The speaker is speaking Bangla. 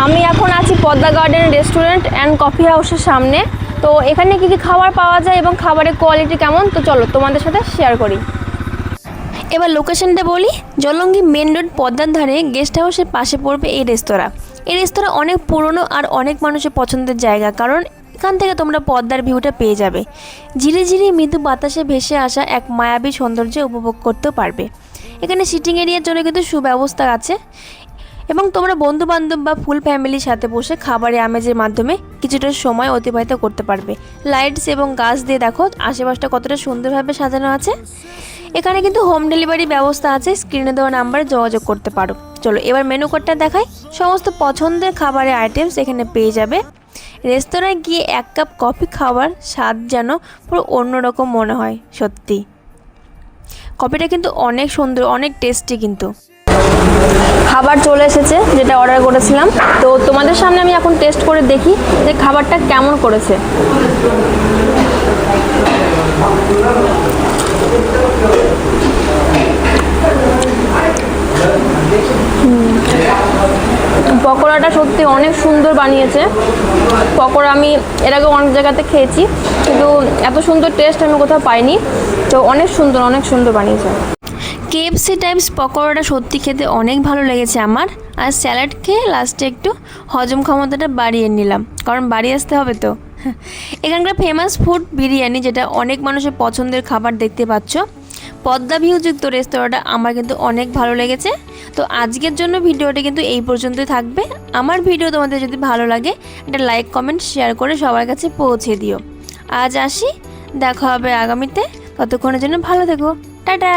আমি এখন আছি Padma garden restaurant and coffee হাউসের সামনে। তো এখানে কী কী খাবার পাওয়া যায় এবং খাবারের কোয়ালিটি কেমন, তো চলো তোমাদের সাথে শেয়ার করি। এবার লোকেশনটা বলি, জলঙ্গি মেন রোড পদ্মার ধারে গেস্ট হাউসের পাশে পড়বে এই রেস্তোরাঁ। এই রেস্তোরাঁ অনেক পুরনো আর অনেক মানুষের পছন্দের জায়গা, কারণ এখান থেকে তোমরা পদ্মার ভিউটা পেয়ে যাবে। ঝিরি ঝিরি মৃদু বাতাসে ভেসে আসা এক মায়াবী সৌন্দর্য উপভোগ করতেও পারবে। এখানে সিটিং এরিয়ার জন্য কিন্তু সুব্যবস্থা আছে এবং তোমরা বন্ধুবান্ধব বা ফুল ফ্যামিলির সাথে বসে খাবারের আমেজের মাধ্যমে কিছুটা সময় অতিবাহিত করতে পারবে। লাইটস এবং গাছ দিয়ে দেখো আশেপাশটা কতটা সুন্দরভাবে সাজানো আছে। এখানে কিন্তু হোম ডেলিভারি ব্যবস্থা আছে, স্ক্রিনে দেওয়া নাম্বারে যোগাযোগ করতে পারো। চলো এবার মেনু কার্ডটা দেখাই। সমস্ত পছন্দের খাবারের আইটেমস এখানে পেয়ে যাবে। রেস্তোরাঁয় গিয়ে এক কাপ কফি খাওয়ার স্বাদ যেন পুরো অন্যরকম মনে হয়। সত্যি কফিটা কিন্তু অনেক সুন্দর, অনেক টেস্টি। কিন্তু খাবার চলে এসেছে যেটা অর্ডার করেছিলাম, তো তোমাদের সামনে আমি এখন টেস্ট করে দেখি যে খাবারটা কেমন করেছে। পকোড়াটা সত্যি অনেক সুন্দর বানিয়েছে। পকোড়া আমি এর আগে অনেক জায়গাতে খেয়েছি, কিন্তু এত সুন্দর টেস্ট আমি কোথাও পাইনি। তো অনেক সুন্দর, অনেক সুন্দর বানিয়েছে। KFC টাইপস পকোড়াটা সত্যি খেতে অনেক ভালো লেগেছে আমার। আর স্যালাড খেয়ে লাস্টে একটু হজম ক্ষমতাটা বাড়িয়ে নিলাম, কারণ বাড়ি আসতে হবে তো। এখানকার ফেমাস ফুড বিরিয়ানি, যেটা অনেক মানুষের পছন্দের খাবার দেখতে পাচ্ছ। পদ্মা ভিউযুক্ত রেস্তোরাঁটা আমার কিন্তু অনেক ভালো লেগেছে। তো আজকের জন্য ভিডিওটা কিন্তু এই পর্যন্তই থাকবে। আমার ভিডিও তোমাদের যদি ভালো লাগে একটা লাইক কমেন্ট শেয়ার করে সবার কাছে পৌঁছে দিও। আজ আসি, দেখা হবে আগামীতে। ততক্ষণের জন্য ভালো থেকো, টাটা।